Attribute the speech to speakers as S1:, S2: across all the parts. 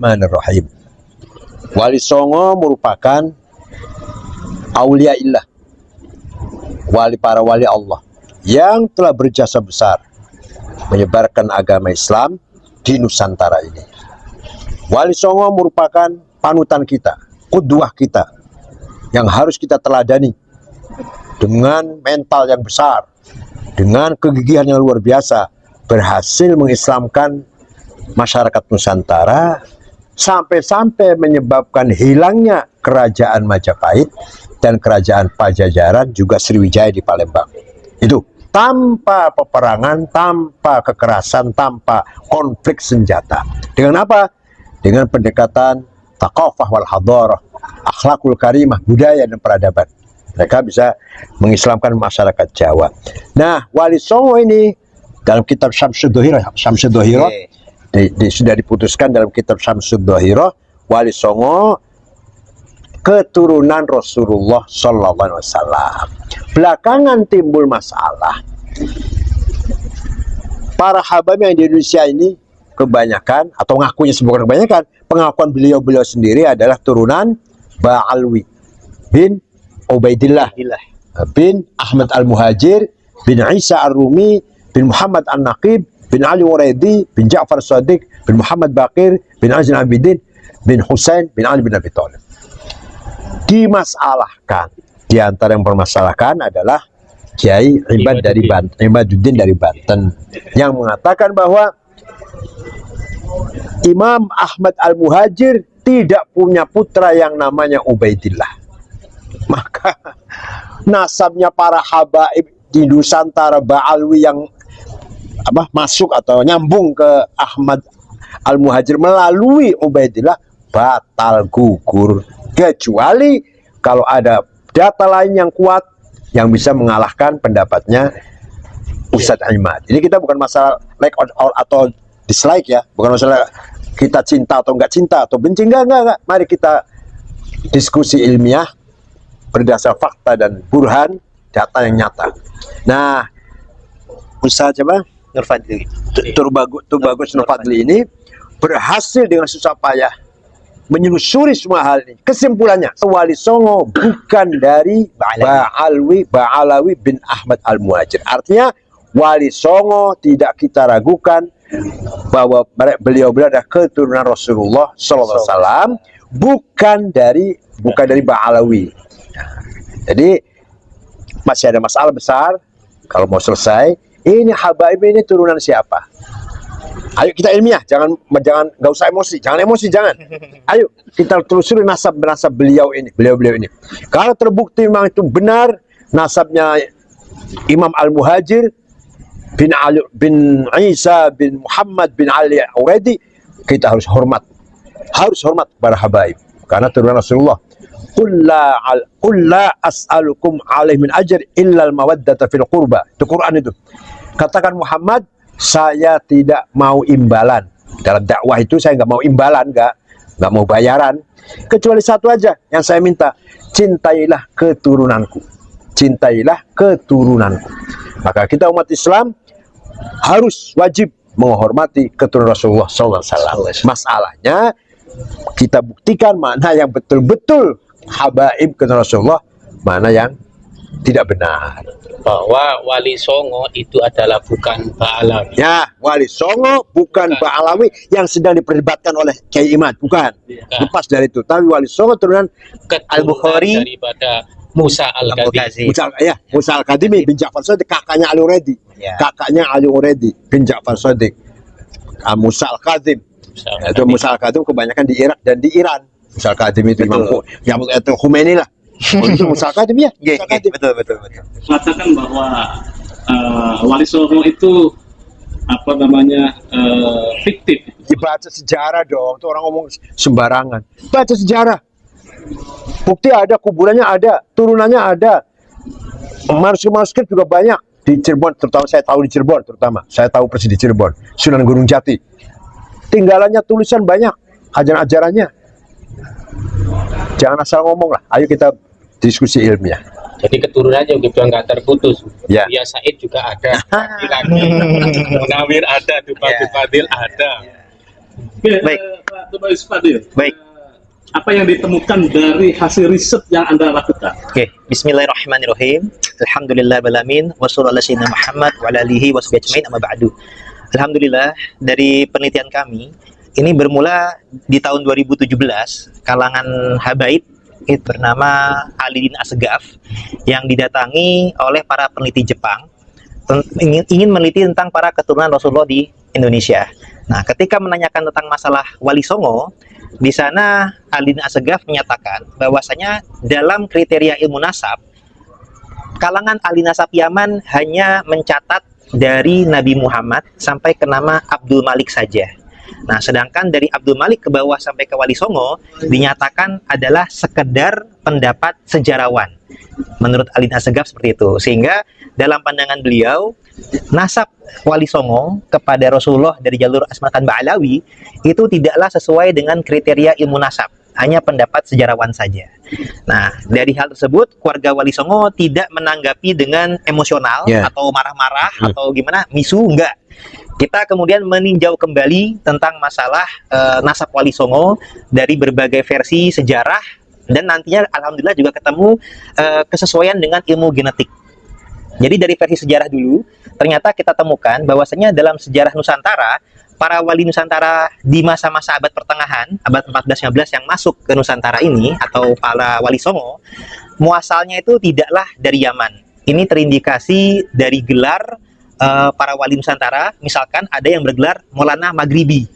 S1: Bismillahirrahmanirrahim. Wali Songo merupakan aulia illah, para wali Allah yang telah berjasa besar menyebarkan agama Islam di Nusantara ini. Wali Songo merupakan panutan kita, qudwah kita, yang harus kita teladani dengan mental yang besar, dengan kegigihan yang luar biasa, berhasil mengislamkan masyarakat Nusantara sampai-sampai menyebabkan hilangnya kerajaan Majapahit dan kerajaan Pajajaran, juga Sriwijaya di Palembang. Itu tanpa peperangan, tanpa kekerasan, tanpa konflik senjata. Dengan apa? Dengan pendekatan thaqafah wal hadarah, akhlakul karimah, budaya dan peradaban. Mereka bisa mengislamkan masyarakat Jawa. Nah, Wali Songo ini dalam kitab Syamsud Dhohirah, sudah diputuskan dalam kitab Syamsud Dhohirah, Wali Songo keturunan Rasulullah Sallallahu Alaihi Wasallam. Belakangan timbul masalah. Para habaib yang di Indonesia ini kebanyakan, atau ngakunya bukan kebanyakan, pengakuan beliau sendiri adalah turunan Ba'alwi bin Ubaidillah bin Ahmad Al-Muhajir bin Isa Ar-Rumi bin Muhammad An-Naqib bin Ali Uredi bin Ja'far Shadiq bin Muhammad Baqir bin Azin Abidin bin Husain bin Ali bin Abi Thalib. Dimasalahkan, di antara yang bermasalahkan adalah Kiai Imaduddin dari Banten, yang mengatakan bahwa Imam Ahmad Al-Muhajir tidak punya putra yang namanya Ubaidillah. Maka nasabnya para habaib di Nusantara Ba'alwi yang masuk atau nyambung ke Ahmad Al-Muhajir melalui Ubaidillah batal gugur, kecuali kalau ada data lain yang kuat yang bisa mengalahkan pendapatnya Ustadz Imad. Jadi kita bukan masalah like atau dislike ya, bukan masalah kita cinta atau enggak cinta atau benci, enggak. Mari kita diskusi ilmiah berdasar fakta dan burhan, data yang nyata. Nah, Ustadz Turbagus Nur Fadli ini berhasil dengan susah payah menyusuri semua hal ini. Kesimpulannya, Wali Songo bukan dari Ba'alawi bin Ahmad Al-Muhajir. Artinya Wali Songo tidak kita ragukan bahwa beliau adalah keturunan Rasulullah SAW, bukan dari Ba'alawi. Jadi masih ada masalah besar. Kalau mau selesai, ini habaib ini turunan siapa? Ayo kita ilmiah, jangan nggak usah emosi, jangan. Ayo kita telusuri nasab beliau ini. Kalau terbukti memang itu benar nasabnya Imam Al-Muhajir bin Ali bin Isa bin Muhammad bin Ali Uredi, kita harus hormat para habaib karena turunan Rasulullah. Qul la as'alukum alaihi min ajr illa al-mawaddata fil qurba. Itu Quran itu. Katakan Muhammad, saya tidak mau imbalan. Dalam dakwah itu saya nggak mau imbalan, nggak mau bayaran. Kecuali satu aja yang saya minta, cintailah keturunanku. Maka kita umat Islam harus wajib menghormati keturunan Rasulullah SAW. Masalahnya kita buktikan mana yang betul-betul habaib keturunan Rasulullah, mana yang tidak benar.
S2: Bahwa Wali Songo itu adalah bukan Ba'alawi.
S1: Ya, Wali Songo bukan Ba'alawi yang sedang diperdebatkan oleh Kiai Imad, bukan. Lepas dari itu, tapi Wali Songo turunan Al-Bukhari
S2: daripada Musa Al-Kadhimi.
S1: Musa Al-Kadhimi bin Ja'far Shadiq, kakaknya Ali Uredi. Kakaknya Ali Uredi bin Ja'far Shadiq. Musa Al-Kadhim. Itu Musa Al-Kadhim kebanyakan di Irak dan di Iran. Musa Al-Kadhim itu Imam Khomeini lah. Itu Musa Al-Kadhim ya? Betul.
S3: Katakan bahwa Wali Songo itu fiktif.
S1: Dibaca sejarah dong, tuh orang ngomong sembarangan. Baca sejarah. Bukti ada, kuburannya ada, turunannya ada. Manuskrip juga banyak di Cirebon, terutama saya tahu di Cirebon, saya tahu persis di Cirebon, Sunan Gunung Jati. Tinggalannya tulisan banyak, ajaran-ajarannya. Jangan asal ngomong lah. Ayo kita diskusi ilmiah.
S2: Jadi keturunannya juga nggak terputus.
S1: Ya.
S2: Ya Said juga ada. Munawir ada, Dupadil ada.
S3: Baik. Abdul Bais Fadil.
S4: Baik.
S3: Apa yang ditemukan dari hasil riset yang Anda lakukan?
S4: Oke, bismillahirrahmanirrahim. Alhamdulillah balamin wassallallahu ala sayyidina Muhammad wa ala alihi washabihi ajmain amma ba'du. Alhamdulillah, dari penelitian kami ini bermula di tahun 2017, kalangan habaib itu bernama Ali bin Asgaf yang didatangi oleh para peneliti Jepang ingin meneliti tentang para keturunan Rasulullah di Indonesia. Nah, ketika menanyakan tentang masalah Wali Songo, di sana Ali bin Asgaf menyatakan bahwasanya dalam kriteria ilmu nasab, kalangan ahli nasab Yaman hanya mencatat dari Nabi Muhammad sampai ke nama Abdul Malik saja. Nah, sedangkan dari Abdul Malik ke bawah sampai ke Wali Songo dinyatakan adalah sekedar pendapat sejarawan. Menurut Ali bin Asgaf seperti itu. Sehingga dalam pandangan beliau, nasab Wali Songo kepada Rasulullah dari jalur Asmakan Ba'alawi itu tidaklah sesuai dengan kriteria ilmu nasab, hanya pendapat sejarawan saja. Nah, dari hal tersebut keluarga Wali Songo tidak menanggapi dengan emosional atau marah-marah atau gimana, misu, enggak. Kita kemudian meninjau kembali tentang masalah nasab Wali Songo dari berbagai versi sejarah, dan nantinya alhamdulillah juga ketemu kesesuaian dengan ilmu genetik. Jadi dari versi sejarah dulu, ternyata kita temukan bahwasanya dalam sejarah Nusantara, para wali Nusantara di masa-masa abad pertengahan, abad 14-15 yang masuk ke Nusantara ini, atau para Wali Songo, muasalnya itu tidaklah dari Yaman. Ini terindikasi dari gelar para wali Nusantara. Misalkan ada yang bergelar Maulana Maghribi,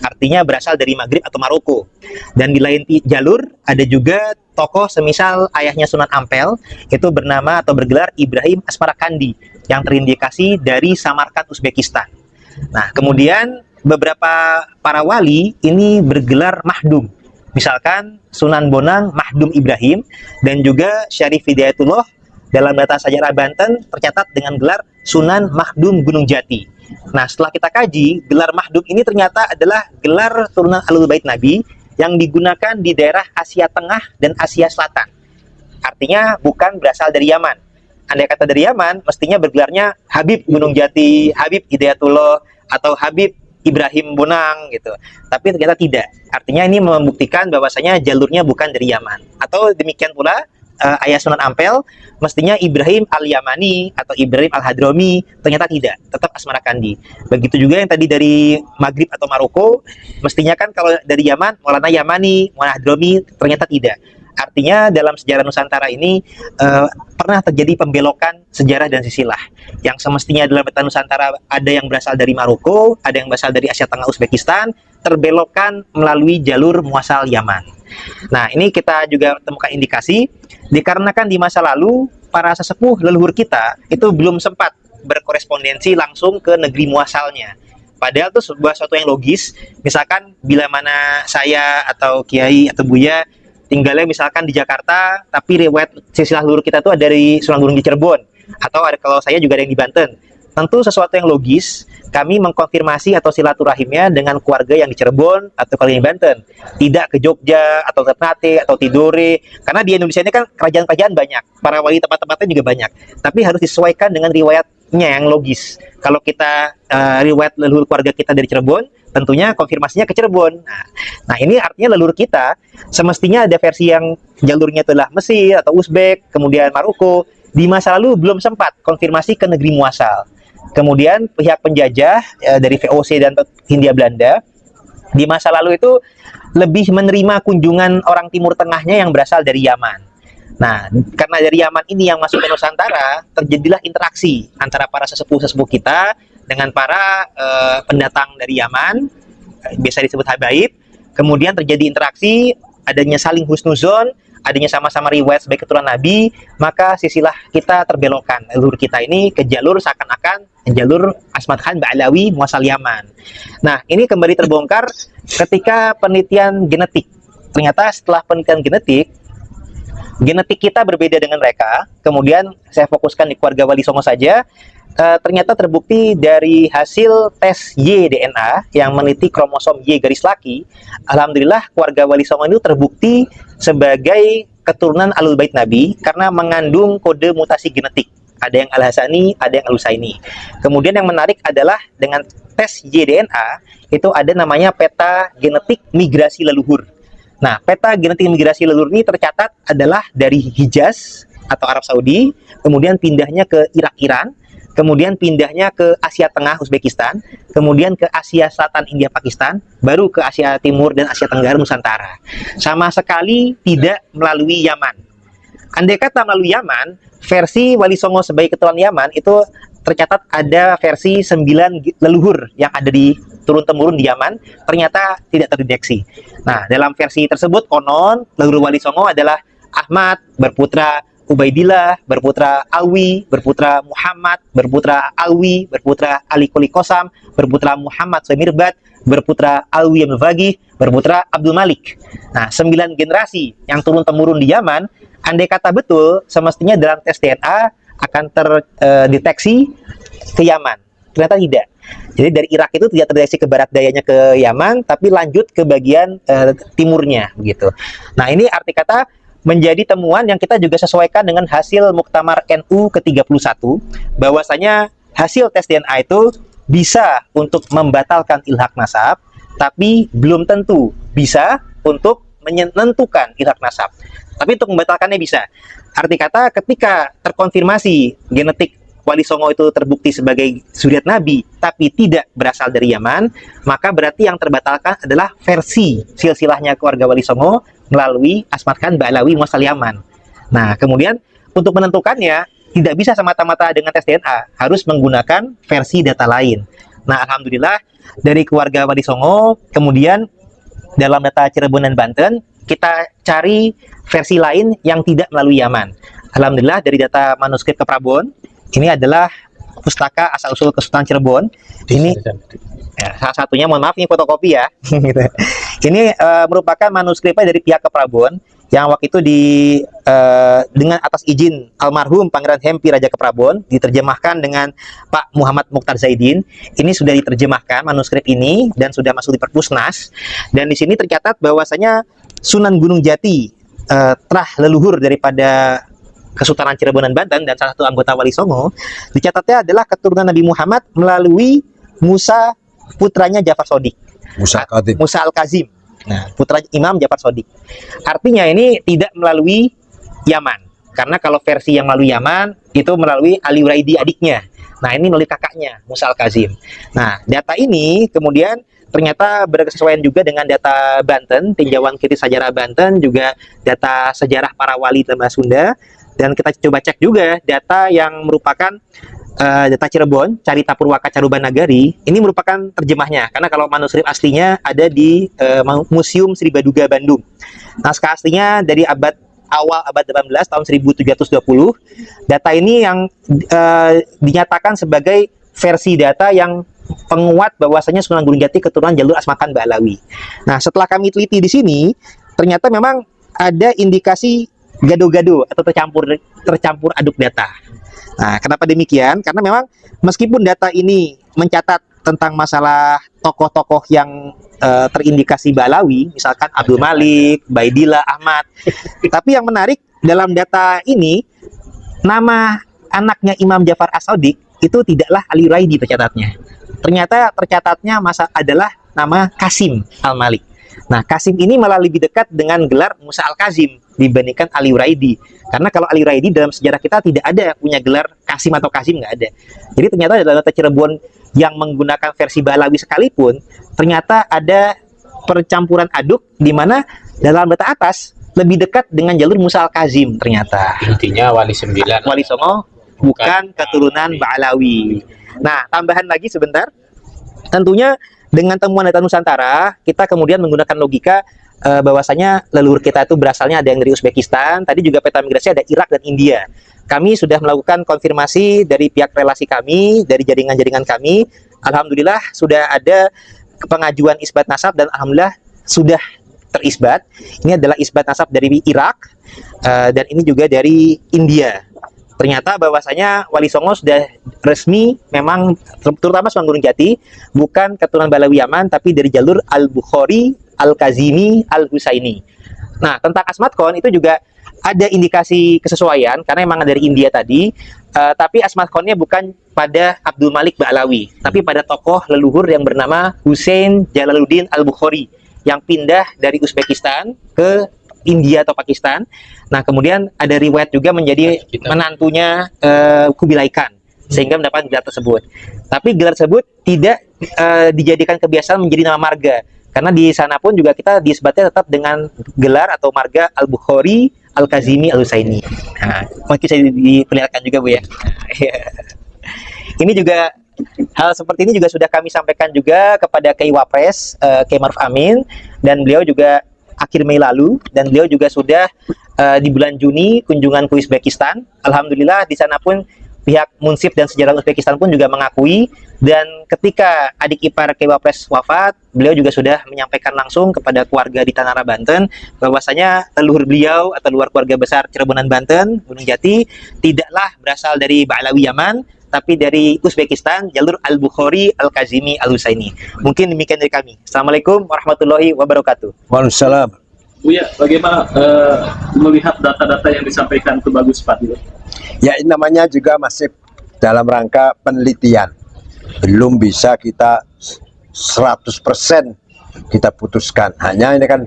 S4: artinya berasal dari Maghrib atau Maroko. Dan di lain jalur ada juga tokoh semisal ayahnya Sunan Ampel, itu bernama atau bergelar Ibrahim Asmarakandi, yang terindikasi dari Samarkand, Uzbekistan. Nah, kemudian beberapa para wali ini bergelar Mahdum. Misalkan Sunan Bonang Mahdum Ibrahim, dan juga Syarif Hidayatullah dalam data sejarah Banten tercatat dengan gelar Sunan Mahdum Gunung Jati. Nah, setelah kita kaji, gelar Mahdum ini ternyata adalah gelar turunan Ahlul Bait Nabi yang digunakan di daerah Asia Tengah dan Asia Selatan. Artinya bukan berasal dari Yaman. Andai kata dari Yaman, mestinya bergelarnya Habib Gunung Jati, Habib Hidayatullah, atau Habib Ibrahim Bonang gitu. Tapi ternyata tidak. Artinya ini membuktikan bahwasanya jalurnya bukan dari Yaman. Atau demikian pula ayah Sunan Ampel, mestinya Ibrahim Al-Yamani atau Ibrahim Al-Hadrami, ternyata tidak, tetap Asmarakandi. Begitu juga yang tadi dari Maghrib atau Maroko, mestinya kan kalau dari Yaman, Maulana Yamani, Maulana Hadrami, ternyata tidak. Artinya dalam sejarah Nusantara ini pernah terjadi pembelokan sejarah dan silsilah. Yang semestinya dalam peta Nusantara ada yang berasal dari Maroko, ada yang berasal dari Asia Tengah, Uzbekistan, terbelokkan melalui jalur muasal Yaman. Nah, ini kita juga temukan indikasi dikarenakan di masa lalu para sesepuh leluhur kita itu belum sempat berkorespondensi langsung ke negeri muasalnya. Padahal itu sebuah suatu yang logis. Misalkan bila mana saya atau Kiai atau Buya tinggalnya misalkan di Jakarta, tapi riwayat silsilah leluhur kita itu ada dari Sunan Gunung di Cirebon, atau ada, kalau saya juga ada yang di Banten. Tentu sesuatu yang logis, kami mengkonfirmasi atau silaturahimnya dengan keluarga yang di Cirebon atau keluarga yang di Banten, tidak ke Jogja atau Ternate atau Tidore, karena di Indonesia ini kan kerajaan-kerajaan banyak, para wali tempat-tempatnya juga banyak, tapi harus disesuaikan dengan riwayatnya yang logis. Kalau kita riwayat leluhur keluarga kita dari Cirebon, tentunya konfirmasinya ke Cirebon. Nah, ini artinya leluhur kita semestinya ada versi yang jalurnya adalah Mesir atau Uzbek, kemudian Maroko. Di masa lalu belum sempat konfirmasi ke negeri muasal. Kemudian pihak penjajah dari VOC dan Hindia Belanda di masa lalu itu lebih menerima kunjungan orang Timur Tengahnya yang berasal dari Yaman. Nah, karena dari Yaman ini yang masuk ke Nusantara, terjadilah interaksi antara para sesepuh-sesepuh kita dengan para pendatang dari Yaman, biasa disebut habaib. Kemudian terjadi interaksi, adanya saling husnuzon, adanya sama-sama riwayat sebagai keturunan Nabi, maka silsilah kita terbelokkan. Leluhur kita ini ke jalur seakan-akan jalur Asmat Khan Ba'alawi muasal Yaman. Nah, ini kembali terbongkar ketika penelitian genetik. Ternyata setelah penelitian genetik kita berbeda dengan mereka. Kemudian saya fokuskan di keluarga Wali Songo saja. Ternyata terbukti dari hasil tes Y-DNA yang meneliti kromosom Y garis laki, alhamdulillah keluarga Wali Songo itu terbukti sebagai keturunan Ahlul Bait Nabi karena mengandung kode mutasi genetik. ada yang Al-Hasani, ada yang Al-Husaini. Kemudian yang menarik adalah dengan tes JDNA itu ada namanya peta genetik migrasi leluhur. Nah, peta genetik migrasi leluhur ini tercatat adalah dari Hijaz atau Arab Saudi, kemudian pindahnya ke Irak, Iran, kemudian pindahnya ke Asia Tengah, Uzbekistan, kemudian ke Asia Selatan, India, Pakistan, baru ke Asia Timur dan Asia Tenggara, Nusantara. Sama sekali tidak melalui Yaman. Andai kata melalui Yaman, versi Wali Songo sebagai keturunan Yaman itu tercatat ada versi 9 leluhur yang ada di turun-temurun di Yaman, ternyata tidak terdeteksi. Nah, dalam versi tersebut konon leluhur Wali Songo adalah Ahmad berputra Ubaidillah, berputra Alwi, berputra Muhammad, berputra Alwi, berputra Ali Kuli Kosam, berputra Muhammad Sumirbat, berputra Alwi Abdul Fagih, berputra Abdul Malik. Nah, 9 generasi yang turun-temurun di Yaman, andai kata betul, semestinya dalam tes DNA akan terdeteksi ke Yaman. Ternyata tidak. Jadi dari Irak itu tidak terdeteksi ke barat dayanya ke Yaman, tapi lanjut ke bagian timurnya, begitu. Nah, ini arti kata menjadi temuan yang kita juga sesuaikan dengan hasil Muktamar NU ke-31, bahwasanya hasil tes DNA itu bisa untuk membatalkan ilhaq nasab, tapi belum tentu bisa untuk menentukan ilhaq nasab. Tapi untuk membatalkannya bisa. Arti kata ketika terkonfirmasi genetik Wali Songo itu terbukti sebagai zuriat Nabi, tapi tidak berasal dari Yaman, maka berarti yang terbatalkan adalah versi silsilahnya keluarga Wali Songo melalui Asmat Khan Ba'alawi muasal Yaman. Nah, kemudian untuk menentukannya tidak bisa semata-mata dengan tes DNA, harus menggunakan versi data lain. Nah, alhamdulillah dari keluarga Wali Songo, kemudian dalam data Cirebon dan Banten, kita cari versi lain yang tidak melalui Yaman. Alhamdulillah dari data manuskrip ke Prabon, ini adalah pustaka asal-usul Kesultanan Cirebon. Ini ya, salah satunya, mohon maaf ini fotokopi ya. Ini merupakan manuskripnya dari pihak Keprabon yang waktu itu dengan atas izin almarhum Pangeran Hempi Raja Keprabon diterjemahkan dengan Pak Muhammad Mukhtar Zaidin. Ini sudah diterjemahkan manuskrip ini dan sudah masuk di Perpusnas. Dan di sini tercatat bahwasanya Sunan Gunung Jati terah leluhur daripada Kesultanan Cirebon dan Banten dan salah satu anggota Wali Songo, dicatatnya adalah keturunan Nabi Muhammad melalui Musa putranya Ja'far Shodiq. Musa Al-Kazim. Nah, putra Imam Ja'far Shodiq. Artinya ini tidak melalui Yaman. Karena kalau versi yang melalui Yaman itu melalui Ali Uraidi adiknya. Nah, ini melalui kakaknya Musa Al-Kazim. Nah, data ini kemudian ternyata berkesesuaian juga dengan data Banten, tinjauan kritis sejarah Banten, juga data sejarah para wali dalam bahasa Sunda. Dan kita coba cek juga data yang merupakan data Cirebon, Carita Purwaka Caruban Nagari, ini merupakan terjemahnya. Karena kalau manuskrip aslinya ada di Museum Sri Baduga Bandung. Naskah aslinya dari awal abad 18 tahun 1720. Data ini yang dinyatakan sebagai versi data yang penguat bahwasanya Sunan Gunung Jati keturunan jalur Asmat Khan Ba'alawi. Nah, setelah kami teliti di sini, ternyata memang ada indikasi gado-gado atau tercampur aduk data. Nah, kenapa demikian? Karena memang meskipun data ini mencatat tentang masalah tokoh-tokoh yang terindikasi Ba'alawi, misalkan Abdul Malik, Baidillah, Ahmad, tapi yang menarik dalam data ini, nama anaknya Imam Ja'far As-Shodiq itu tidaklah Ali Raidi tercatatnya. Ternyata tercatatnya adalah nama Kasim Al-Malik. Nah, Kasim ini malah lebih dekat dengan gelar Musa Al-Kazim dibandingkan Ali Uraidi. Karena kalau Ali Uraidi dalam sejarah kita tidak ada punya gelar Kasim atau Kazim, nggak ada. Jadi ternyata dalam data Cirebon yang menggunakan versi Ba'alawi sekalipun, ternyata ada percampuran aduk di mana dalam data atas lebih dekat dengan jalur Musa Al-Kazim ternyata.
S2: Intinya Wali 9
S4: Wali Songo bukan keturunan Ba'alawi. Nah, tambahan lagi sebentar. Tentunya dengan temuan data Nusantara, kita kemudian menggunakan logika bahwasanya leluhur kita itu berasalnya ada yang dari Uzbekistan, tadi juga peta migrasi ada Irak dan India. Kami sudah melakukan konfirmasi dari pihak relasi kami, dari jaringan-jaringan kami. Alhamdulillah sudah ada pengajuan isbat nasab dan alhamdulillah sudah terisbat. Ini adalah isbat nasab dari Irak dan ini juga dari India. Ternyata bahwasanya Wali Songo sudah resmi memang terutama Sunan Gunung Jati bukan keturunan Ba'alawi Yaman tapi dari jalur Al-Bukhari, Al-Kazimi, Al-Husaini. Nah, tentang Asmat Khan itu juga ada indikasi kesesuaian karena memang dari India tadi Tapi asmakonnya bukan pada Abdul Malik Ba'alawi, tapi pada tokoh leluhur yang bernama Hussein Jalaluddin Al-Bukhari yang pindah dari Uzbekistan ke India atau Pakistan. Nah, kemudian ada riwayat juga menjadi menantunya Kubilai Khan sehingga mendapat gelar tersebut. Tapi gelar tersebut tidak dijadikan kebiasaan menjadi nama marga, karena di sana pun juga kita disebutnya tetap dengan gelar atau marga Al-Bukhari Al-Kazimi Al-Husaini. Nah, mungkin bisa diperlihatkan juga, Bu ya. Ini juga hal seperti ini juga sudah kami sampaikan juga kepada Kiai Wapres, Kiai Maruf Amin, dan beliau juga akhir Mei lalu, dan beliau juga sudah di bulan Juni kunjungan ke Uzbekistan. Alhamdulillah di sana pun pihak Munsif dan Sejarah Uzbekistan pun juga mengakui, dan ketika adik ipar Kiai Wapres wafat, beliau juga sudah menyampaikan langsung kepada keluarga di Tanara, Banten, bahwasanya leluhur beliau atau luar keluarga besar Cirebonan, Banten, Gunung Jati, tidaklah berasal dari Ba'alawi Yaman, tapi dari Uzbekistan, jalur Al-Bukhari Al-Kazimi Al-Husaini. Mungkin demikian dari kami. Assalamualaikum warahmatullahi wabarakatuh.
S1: Waalaikumsalam.
S3: Buya, bagaimana melihat data-data yang disampaikan ke Bagus Fadil?
S1: Ya, ini namanya juga masih dalam rangka penelitian. Belum bisa kita 100% kita putuskan. Hanya ini kan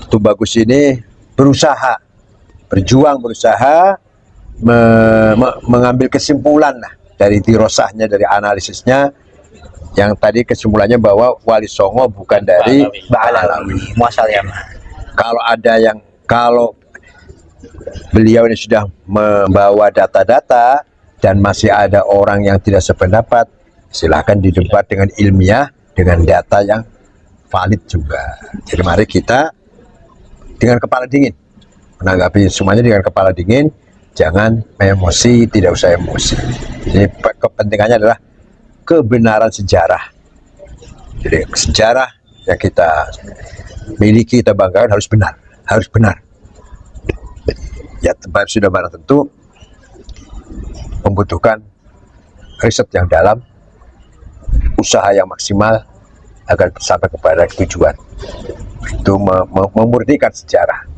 S1: Bagus ini berusaha, berjuang, berusaha mengambil kesimpulan lah dari dirosahnya, dari analisisnya, yang tadi kesimpulannya bahwa Wali Songo bukan dari Ba'alawi,
S4: Muasal Yaman.
S1: Kalau beliau ini sudah membawa data-data dan masih ada orang yang tidak sependapat, silahkan didebat dengan ilmiah, dengan data yang valid juga. Jadi mari kita dengan kepala dingin menanggapi semuanya, dengan kepala dingin, jangan emosi, tidak usah emosi. Jadi kepentingannya adalah kebenaran sejarah. Jadi sejarah yang kita miliki, kita banggakan harus benar, harus benar. Ya, sudah barang tentu membutuhkan riset yang dalam, usaha yang maksimal agar sampai kepada tujuan. Itu memurnikan sejarah.